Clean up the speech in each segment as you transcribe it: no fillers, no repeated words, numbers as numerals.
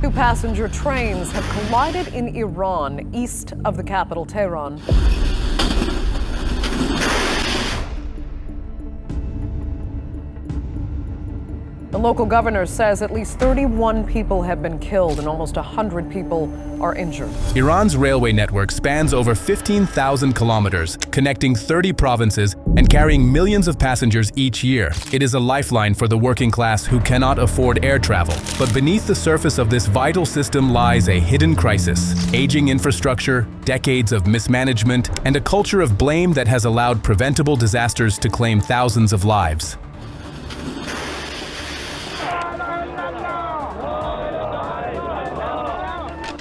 Two passenger trains have collided in Iran, east of the capital, Tehran. The local governor says at least 31 people have been killed and almost 100 people are injured. Iran's railway network spans over 15,000 kilometers, connecting 30 provinces and carrying millions of passengers each year. It is a lifeline for the working class who cannot afford air travel. But beneath the surface of this vital system lies a hidden crisis: aging infrastructure, decades of mismanagement, and a culture of blame that has allowed preventable disasters to claim thousands of lives.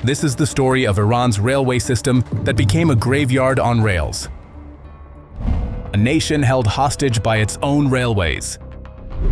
This is the story of Iran's railway system that became a graveyard on rails. A nation held hostage by its own railways.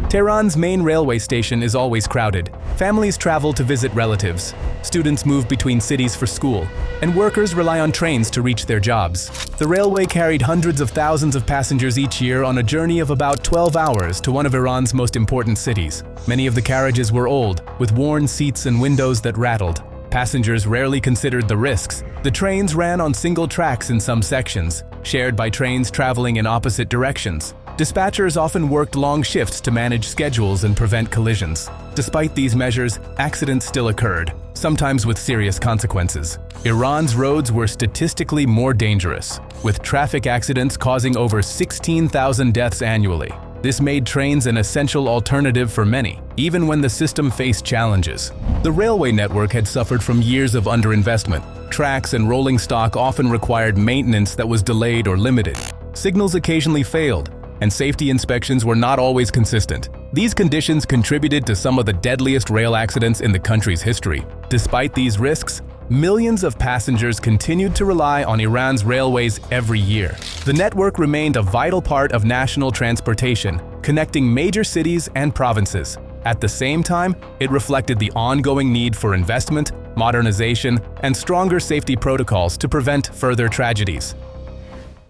Tehran's main railway station is always crowded. Families travel to visit relatives. Students move between cities for school, and workers rely on trains to reach their jobs. The railway carried hundreds of thousands of passengers each year on a journey of about 12 hours to one of Iran's most important cities. Many of the carriages were old, with worn seats and windows that rattled. Passengers rarely considered the risks. The trains ran on single tracks in some sections, shared by trains traveling in opposite directions. Dispatchers often worked long shifts to manage schedules and prevent collisions. Despite these measures, accidents still occurred, sometimes with serious consequences. Iran's roads were statistically more dangerous, with traffic accidents causing over 16,000 deaths annually. This made trains an essential alternative for many, even when the system faced challenges. The railway network had suffered from years of underinvestment. Tracks and rolling stock often required maintenance that was delayed or limited. Signals occasionally failed, and safety inspections were not always consistent. These conditions contributed to some of the deadliest rail accidents in the country's history. Despite these risks, millions of passengers continued to rely on Iran's railways every year. The network remained a vital part of national transportation, connecting major cities and provinces. At the same time, it reflected the ongoing need for investment, modernization, and stronger safety protocols to prevent further tragedies.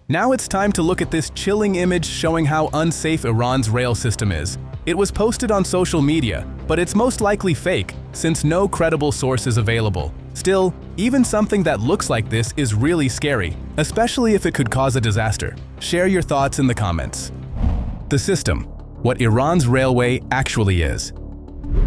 Now it's time to look at this chilling image showing how unsafe Iran's rail system is. It was posted on social media, but it's most likely fake, since no credible source is available. Still, even something that looks like this is really scary, especially if it could cause a disaster. Share your thoughts in the comments. The system: what Iran's railway actually is.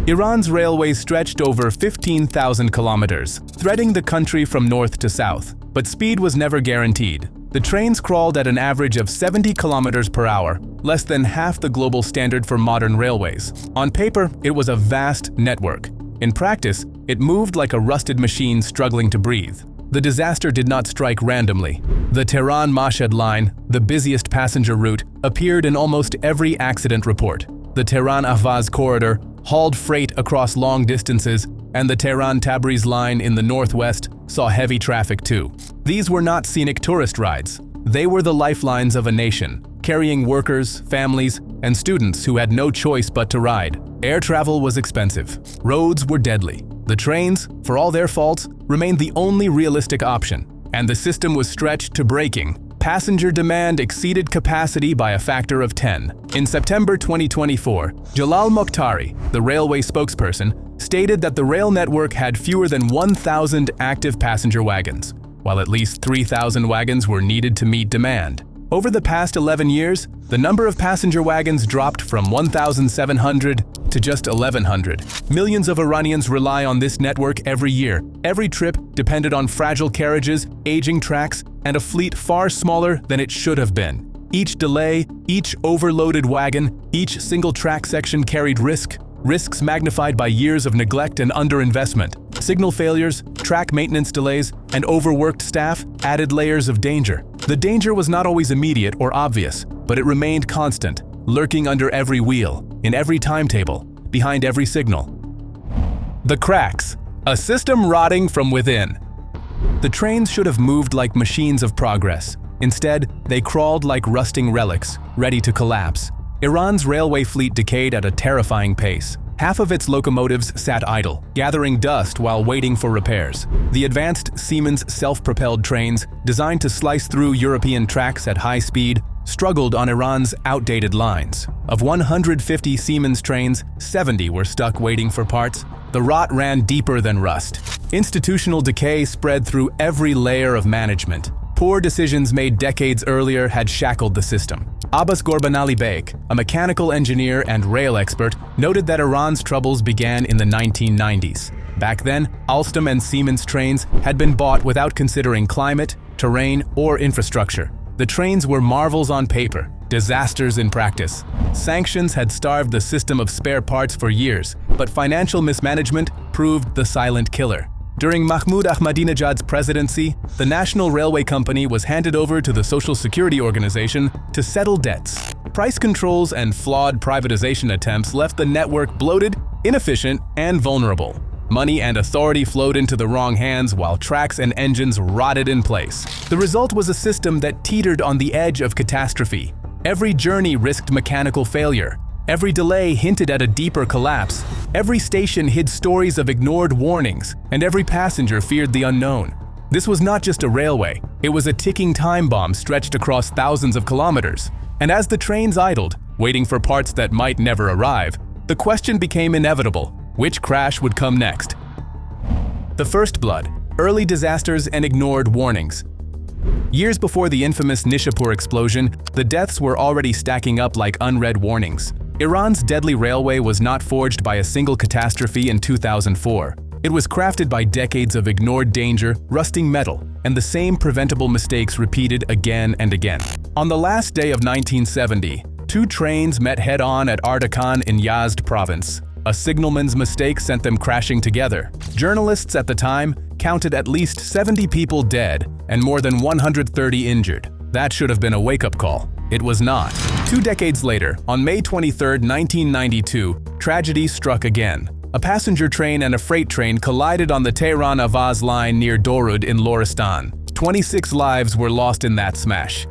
Iran's railways stretched over 15,000 kilometers, threading the country from north to south, but speed was never guaranteed. The trains crawled at an average of 70 kilometers per hour, less than half the global standard for modern railways. On paper, it was a vast network. In practice, it moved like a rusted machine struggling to breathe. The disaster did not strike randomly. The Tehran-Mashhad line, the busiest passenger route, appeared in almost every accident report. The Tehran-Ahvaz corridor hauled freight across long distances, and the Tehran-Tabriz line in the northwest saw heavy traffic too. These were not scenic tourist rides. They were the lifelines of a nation, carrying workers, families, and students who had no choice but to ride. Air travel was expensive. Roads were deadly. The trains, for all their faults, remained the only realistic option, and the system was stretched to breaking. Passenger demand exceeded capacity by a factor of 10. In September 2024, Jalal Mokhtari, the railway spokesperson, stated that the rail network had fewer than 1,000 active passenger wagons, while at least 3,000 wagons were needed to meet demand. Over the past 11 years, the number of passenger wagons dropped from 1,700 to just 1,100. Millions of Iranians rely on this network every year. Every trip depended on fragile carriages, aging tracks, and a fleet far smaller than it should have been. Each delay, each overloaded wagon, each single track section carried risks magnified by years of neglect and underinvestment. Signal failures, track maintenance delays, and overworked staff added layers of danger. The danger was not always immediate or obvious, but it remained constant, lurking under every wheel, in every timetable, behind every signal. The cracks: a system rotting from within. The trains should have moved like machines of progress. Instead, they crawled like rusting relics, ready to collapse. Iran's railway fleet decayed at a terrifying pace. Half of its locomotives sat idle, gathering dust while waiting for repairs. The advanced Siemens self-propelled trains, designed to slice through European tracks at high speed, struggled on Iran's outdated lines. Of 150 Siemens trains, 70 were stuck waiting for parts. The The rot ran deeper than rust. Institutional decay spread through every layer of management. Poor decisions made decades earlier had shackled the system. Abbas Ghorbanali Bek, a mechanical engineer and rail expert, noted that Iran's troubles began in the 1990s. Back then, Alstom and Siemens trains had been bought without considering climate, terrain, or infrastructure. The trains were marvels on paper, disasters in practice. Sanctions had starved the system of spare parts for years, but financial mismanagement proved the silent killer. During Mahmoud Ahmadinejad's presidency, the National Railway Company was handed over to the Social Security Organization to settle debts. Price controls and flawed privatization attempts left the network bloated, inefficient, and vulnerable. Money and authority flowed into the wrong hands while tracks and engines rotted in place. The result was a system that teetered on the edge of catastrophe. Every journey risked mechanical failure. Every delay hinted at a deeper collapse. Every station hid stories of ignored warnings, and every passenger feared the unknown. This was not just a railway, it was a ticking time bomb stretched across thousands of kilometers. And as the trains idled, waiting for parts that might never arrive, the question became inevitable: which crash would come next? The first blood, early disasters and ignored warnings. Years before the infamous Nishapur explosion, the deaths were already stacking up like unread warnings. Iran's deadly railway was not forged by a single catastrophe in 2004. It was crafted by decades of ignored danger, rusting metal, and the same preventable mistakes repeated again and again. On the last day of 1970, two trains met head-on at Ardakan in Yazd province. A signalman's mistake sent them crashing together. Journalists at the time counted at least 70 people dead and more than 130 injured. That should have been a wake-up call. It was not. 2 decades later, on May 23, 1992, tragedy struck again. A passenger train and a freight train collided on the Tehran-Avaz line near Dorud in Loristan. 26 lives were lost in that smash.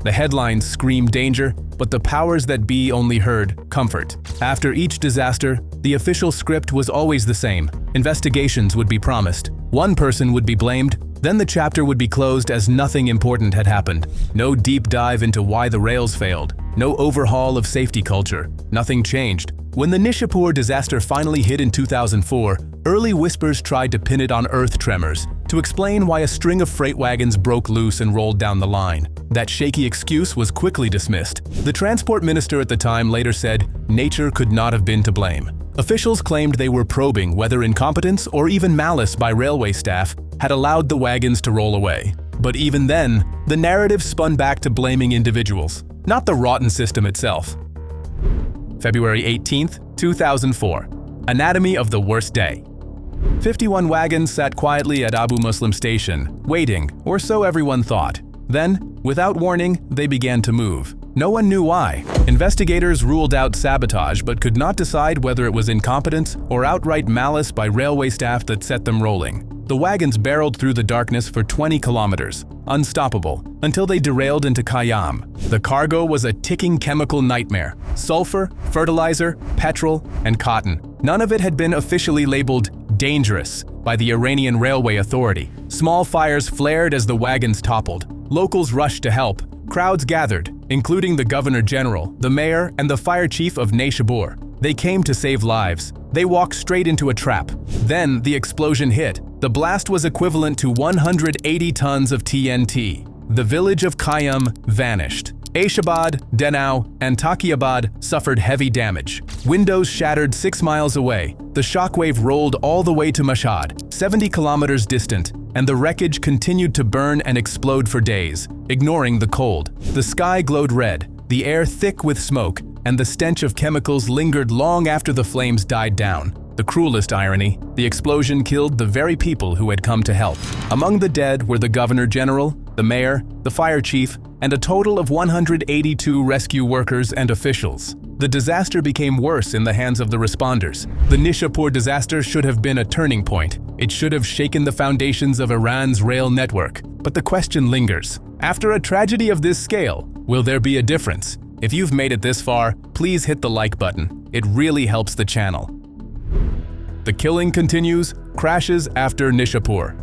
The headlines screamed danger, but the powers that be only heard comfort. After each disaster, the official script was always the same. Investigations would be promised. One person would be blamed, then the chapter would be closed as nothing important had happened. No deep dive into why the rails failed. No overhaul of safety culture. Nothing changed. When the Nishapur disaster finally hit in 2004, early whispers tried to pin it on earth tremors, to explain why a string of freight wagons broke loose and rolled down the line. That shaky excuse was quickly dismissed. The transport minister at the time later said, nature could not have been to blame. Officials claimed they were probing whether incompetence or even malice by railway staff had allowed the wagons to roll away. But even then, the narrative spun back to blaming individuals, not the rotten system itself. February 18, 2004. Anatomy of the worst day. 51 wagons sat quietly at Abu Muslim station, waiting, or so everyone thought. Then, without warning, they began to move. No one knew why. Investigators ruled out sabotage but could not decide whether it was incompetence or outright malice by railway staff that set them rolling. The wagons barreled through the darkness for 20 kilometers, unstoppable, until they derailed into Khayyam. The cargo was a ticking chemical nightmare: sulfur, fertilizer, petrol, and cotton. None of it had been officially labeled dangerous by the Iranian Railway Authority. Small fires flared as the wagons toppled. Locals rushed to help. Crowds gathered, including the Governor General, the Mayor, and the Fire Chief of Nishapur. They came to save lives. They walked straight into a trap. Then the explosion hit. The blast was equivalent to 180 tons of TNT. The village of Khayyam vanished. Aishabad, Denau, and Taqiyabad suffered heavy damage. Windows shattered 6 miles away. The shockwave rolled all the way to Mashhad, 70 kilometers distant, and the wreckage continued to burn and explode for days, ignoring the cold. The sky glowed red, the air thick with smoke, and the stench of chemicals lingered long after the flames died down. The cruelest irony, the explosion killed the very people who had come to help. Among the dead were the Governor General, the Mayor, the Fire Chief, and a total of 182 rescue workers and officials. The disaster became worse in the hands of the responders. The Nishapur disaster should have been a turning point. It should have shaken the foundations of Iran's rail network. But the question lingers. After a tragedy of this scale, will there be a difference? If you've made it this far, please hit the like button. It really helps the channel. The killing continues, crashes after Nishapur.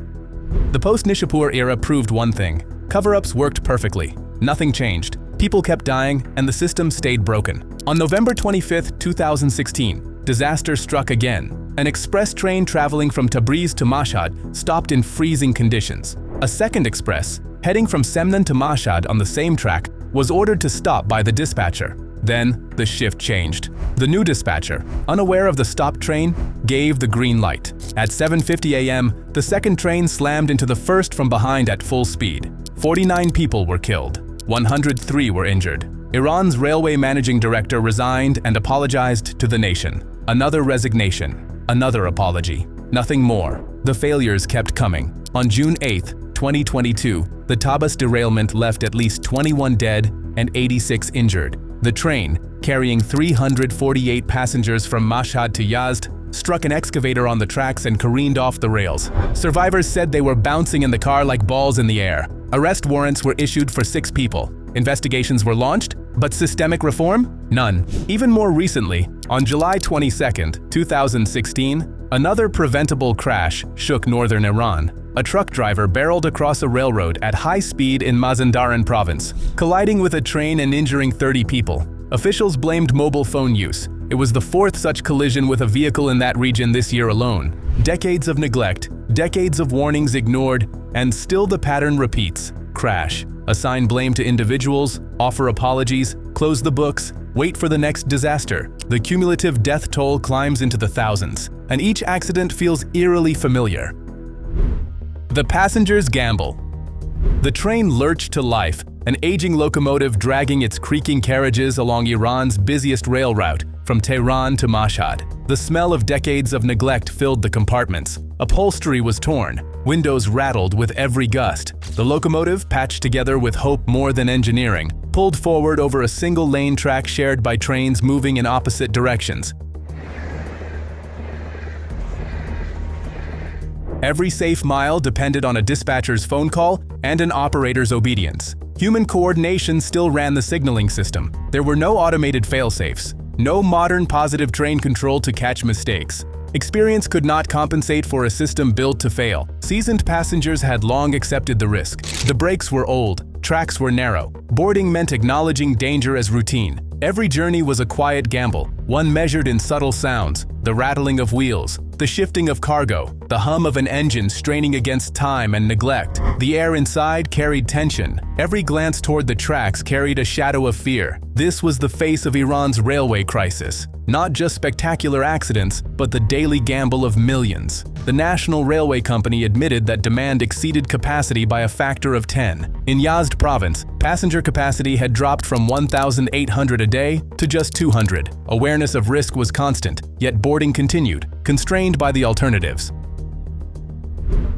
The post-Nishapur era proved one thing. Cover-ups worked perfectly. Nothing changed. People kept dying, and the system stayed broken. On November 25, 2016, disaster struck again. An express train traveling from Tabriz to Mashhad stopped in freezing conditions. A second express, heading from Semnan to Mashhad on the same track, was ordered to stop by the dispatcher. Then, the shift changed. The new dispatcher, unaware of the stopped train, gave the green light. At 7:50 a.m., the second train slammed into the first from behind at full speed. 49 people were killed. 103 were injured. Iran's railway managing director resigned and apologized to the nation. Another resignation, another apology. Nothing more. The failures kept coming. On June 8, 2022, the Tabriz derailment left at least 21 dead and 86 injured. The train, carrying 348 passengers from Mashhad to Yazd, struck an excavator on the tracks and careened off the rails. Survivors said they were bouncing in the car like balls in the air. Arrest warrants were issued for 6 people. Investigations were launched, but systemic reform? None. Even more recently, on July 22, 2016, another preventable crash shook northern Iran. A truck driver barreled across a railroad at high speed in Mazandaran province, colliding with a train and injuring 30 people. Officials blamed mobile phone use. It was the 4th such collision with a vehicle in that region this year alone. Decades of neglect, decades of warnings ignored, and still the pattern repeats. Crash. Assign blame to individuals, offer apologies, close the books, wait for the next disaster. The cumulative death toll climbs into the thousands, and each accident feels eerily familiar. The passengers gamble. The train lurched to life, an aging locomotive dragging its creaking carriages along Iran's busiest rail route from Tehran to Mashhad. The smell of decades of neglect filled the compartments. Upholstery was torn, windows rattled with every gust. The locomotive, patched together with hope more than engineering, pulled forward over a single-lane track shared by trains moving in opposite directions. Every safe mile depended on a dispatcher's phone call and an operator's obedience. Human coordination still ran the signaling system. There were no automated failsafes, no modern positive train control to catch mistakes. Experience could not compensate for a system built to fail. Seasoned passengers had long accepted the risk. The brakes were old, tracks were narrow. Boarding meant acknowledging danger as routine. Every journey was a quiet gamble, one measured in subtle sounds, the rattling of wheels, the shifting of cargo, the hum of an engine straining against time and neglect. The air inside carried tension. Every glance toward the tracks carried a shadow of fear. This was the face of Iran's railway crisis. Not just spectacular accidents, but the daily gamble of millions. The National Railway Company admitted that demand exceeded capacity by a factor of 10. In Yazd province, passenger capacity had dropped from 1,800 a day to just 200. Awareness of risk was constant, yet boarding continued, constrained by the alternatives.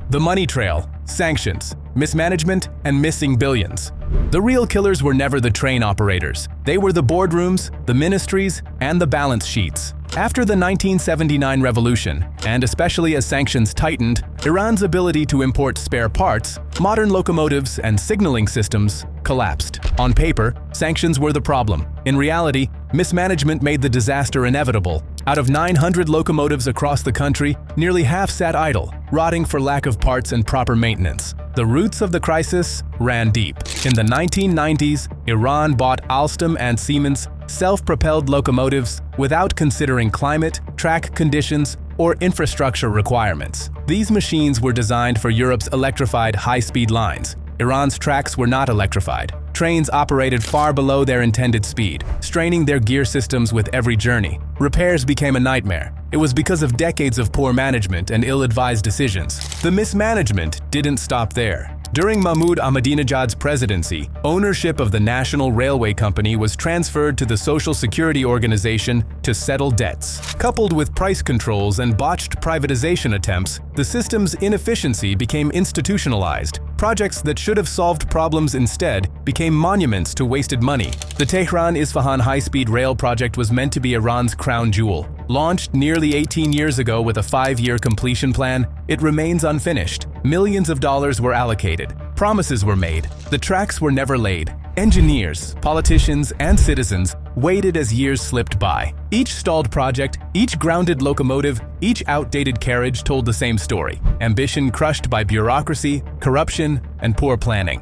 The money trail, sanctions, mismanagement, and missing billions. The real killers were never the train operators. They were the boardrooms, the ministries, and the balance sheets. After the 1979 revolution, and especially as sanctions tightened, Iran's ability to import spare parts, modern locomotives, and signaling systems collapsed. On paper, sanctions were the problem. In reality, mismanagement made the disaster inevitable. Out of 900 locomotives across the country, nearly half sat idle, rotting for lack of parts and proper maintenance. The roots of the crisis ran deep. In the 1990s, Iran bought Alstom and Siemens self-propelled locomotives without considering climate, track conditions, or infrastructure requirements. These machines were designed for Europe's electrified high-speed lines. Iran's tracks were not electrified. Trains operated far below their intended speed, straining their gear systems with every journey. Repairs became a nightmare. It was because of decades of poor management and ill-advised decisions. The mismanagement didn't stop there. During Mahmoud Ahmadinejad's presidency, ownership of the National Railway Company was transferred to the Social Security Organization to settle debts. Coupled with price controls and botched privatization attempts, the system's inefficiency became institutionalized. Projects that should have solved problems instead became monuments to wasted money. The Tehran-Isfahan high-speed rail project was meant to be Iran's crown jewel. Launched nearly 18 years ago with a 5-year completion plan, it remains unfinished. Millions of dollars were allocated. Promises were made. The tracks were never laid. Engineers, politicians, and citizens waited as years slipped by. Each stalled project, each grounded locomotive, each outdated carriage told the same story. Ambition crushed by bureaucracy, corruption, and poor planning.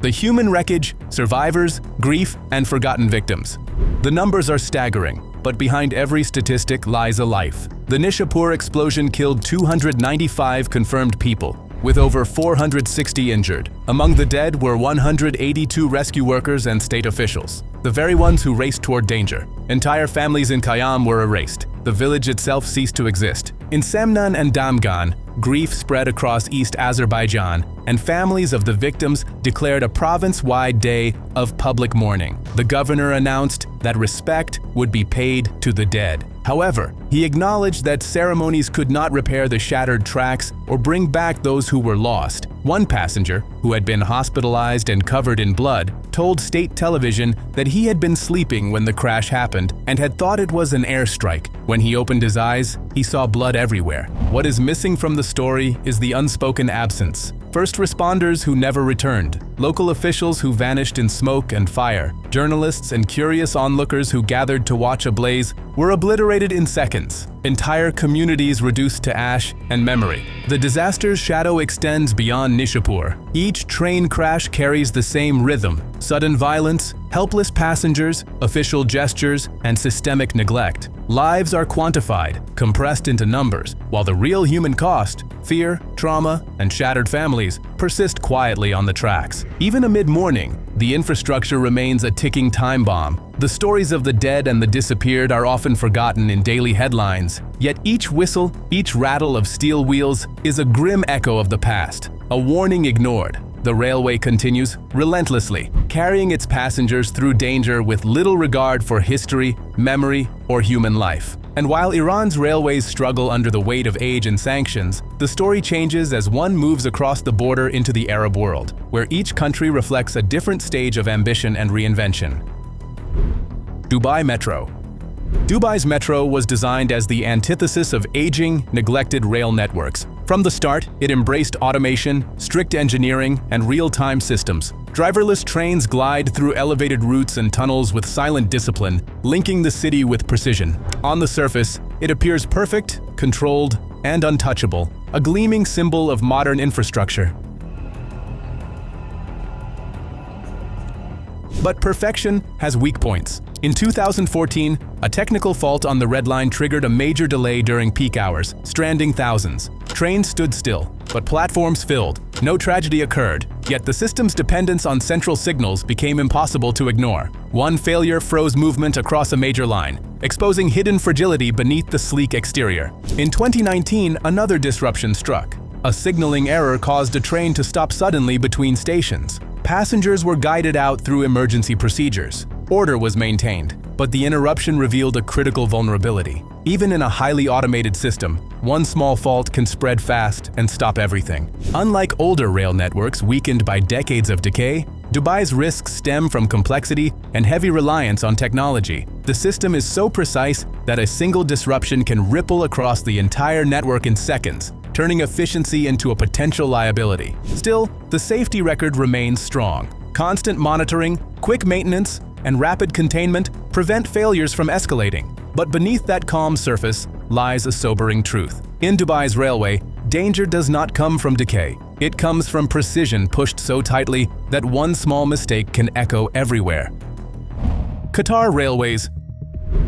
The human wreckage, survivors, grief, and forgotten victims. The numbers are staggering, but behind every statistic lies a life. The Nishapur explosion killed 295 confirmed people, with over 460 injured. Among the dead were 182 rescue workers and state officials, the very ones who raced toward danger. Entire families in Khayyam were erased. The village itself ceased to exist. In Semnan and Damgan, grief spread across East Azerbaijan, and families of the victims declared a province-wide day of public mourning. The governor announced that respect would be paid to the dead. However, he acknowledged that ceremonies could not repair the shattered tracks or bring back those who were lost. One passenger, who had been hospitalized and covered in blood, told state television that he had been sleeping when the crash happened and had thought it was an airstrike. When he opened his eyes, he saw blood everywhere. What is missing from the story is the unspoken absence. First responders who never returned, local officials who vanished in smoke and fire, journalists and curious onlookers who gathered to watch a blaze were obliterated in seconds. Entire communities reduced to ash and memory. The disaster's shadow extends beyond Nishapur. Each train crash carries the same rhythm: sudden violence, helpless passengers, official gestures, and systemic neglect. Lives are quantified, compressed into numbers, while the real human cost, fear, trauma, and shattered families persist quietly on the tracks. Even amid mourning, the infrastructure remains a ticking time bomb. The stories of the dead and the disappeared are often forgotten in daily headlines, yet each whistle, each rattle of steel wheels is a grim echo of the past, a warning ignored. The railway continues relentlessly, carrying its passengers through danger with little regard for history, memory, or human life. And while Iran's railways struggle under the weight of age and sanctions, the story changes as one moves across the border into the Arab world, where each country reflects a different stage of ambition and reinvention. Dubai Metro. Dubai's metro was designed as the antithesis of aging, neglected rail networks. From the start, it embraced automation, strict engineering, and real-time systems. Driverless trains glide through elevated routes and tunnels with silent discipline, linking the city with precision. On the surface, it appears perfect, controlled, and untouchable, a gleaming symbol of modern infrastructure. But perfection has weak points. In 2014, a technical fault on the Red Line triggered a major delay during peak hours, stranding thousands. Trains stood still, but platforms filled. No tragedy occurred, yet the system's dependence on central signals became impossible to ignore. One failure froze movement across a major line, exposing hidden fragility beneath the sleek exterior. In 2019, another disruption struck. A signaling error caused a train to stop suddenly between stations. Passengers were guided out through emergency procedures. Order was maintained, but the interruption revealed a critical vulnerability. Even in a highly automated system, one small fault can spread fast and stop everything. Unlike older rail networks weakened by decades of decay, Dubai's risks stem from complexity and heavy reliance on technology. The system is so precise that a single disruption can ripple across the entire network in seconds, turning efficiency into a potential liability. Still, the safety record remains strong. Constant monitoring, quick maintenance, and rapid containment prevent failures from escalating. But beneath that calm surface lies a sobering truth. In Dubai's railway, danger does not come from decay. It comes from precision pushed so tightly that one small mistake can echo everywhere. Qatar Railways.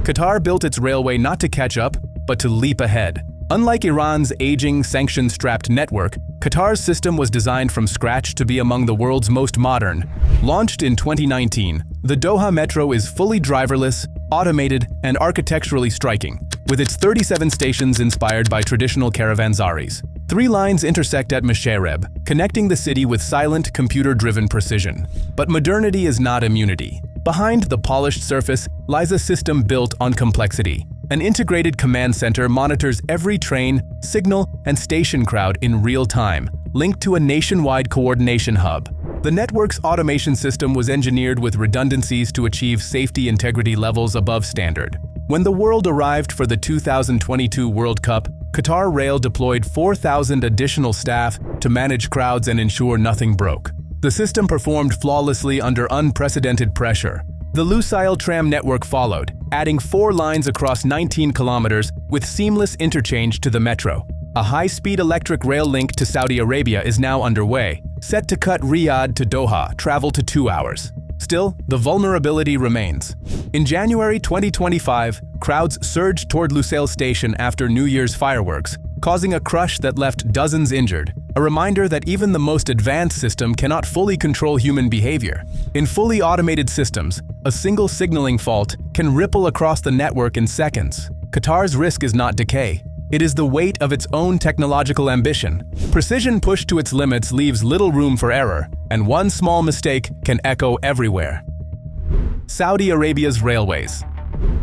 Qatar built its railway not to catch up, but to leap ahead. Unlike Iran's aging, sanction-strapped network, Qatar's system was designed from scratch to be among the world's most modern. Launched in 2019, the Doha Metro is fully driverless, automated, and architecturally striking, with its 37 stations inspired by traditional caravansaries. 3 lines intersect at Mishareb, connecting the city with silent, computer-driven precision. But modernity is not immunity. Behind the polished surface lies a system built on complexity. An integrated command center monitors every train, signal, and station crowd in real time, linked to a nationwide coordination hub. The network's automation system was engineered with redundancies to achieve safety integrity levels above standard. When the world arrived for the 2022 World Cup, Qatar Rail deployed 4,000 additional staff to manage crowds and ensure nothing broke. The system performed flawlessly under unprecedented pressure. The Lusail tram network followed, adding 4 lines across 19 kilometers with seamless interchange to the metro. A high-speed electric rail link to Saudi Arabia is now underway, set to cut Riyadh to Doha travel to 2 hours. Still, the vulnerability remains. In January 2025, crowds surged toward Lusail Station after New Year's fireworks, causing a crush that left dozens injured, a reminder that even the most advanced system cannot fully control human behavior. In fully automated systems, a single signaling fault can ripple across the network in seconds. Qatar's risk is not decay. It is the weight of its own technological ambition. Precision pushed to its limits leaves little room for error, and one small mistake can echo everywhere. Saudi Arabia's railways.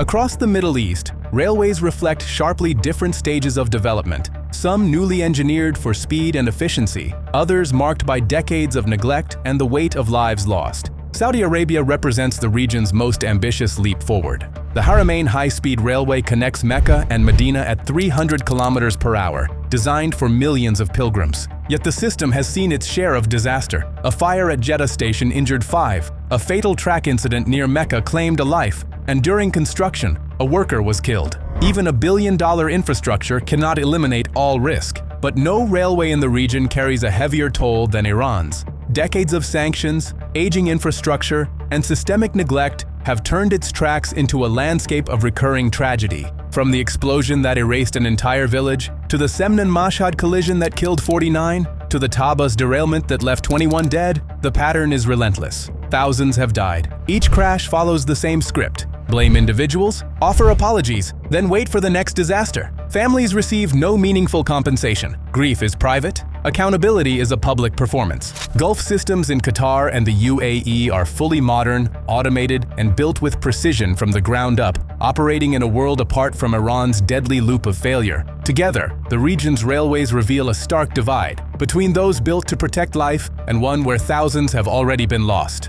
Across the Middle East, railways reflect sharply different stages of development, some newly engineered for speed and efficiency, others marked by decades of neglect and the weight of lives lost. Saudi Arabia represents the region's most ambitious leap forward. The Haramain high-speed railway connects Mecca and Medina at 300 kilometers per hour, designed for millions of pilgrims. Yet the system has seen its share of disaster. A fire at Jeddah station injured 5, a fatal track incident near Mecca claimed a life, and during construction, a worker was killed. Even a billion-dollar infrastructure cannot eliminate all risk. But no railway in the region carries a heavier toll than Iran's. Decades of sanctions, aging infrastructure, and systemic neglect have turned its tracks into a landscape of recurring tragedy. From the explosion that erased an entire village, to the Semnan-Mashhad collision that killed 49, to the Taba's derailment that left 21 dead, the pattern is relentless. Thousands have died. Each crash follows the same script. Blame individuals, offer apologies, then wait for the next disaster. Families receive no meaningful compensation. Grief is private. Accountability is a public performance. Gulf systems in Qatar and the UAE are fully modern, automated, and built with precision from the ground up, operating in a world apart from Iran's deadly loop of failure. Together, the region's railways reveal a stark divide between those built to protect life and one where thousands have already been lost.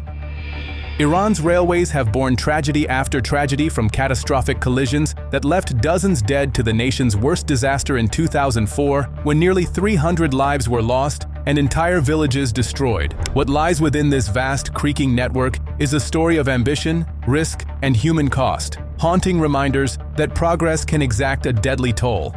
Iran's railways have borne tragedy after tragedy, from catastrophic collisions that left dozens dead to the nation's worst disaster in 2004, when nearly 300 lives were lost and entire villages destroyed. What lies within this vast, creaking network is a story of ambition, risk, and human cost, haunting reminders that progress can exact a deadly toll.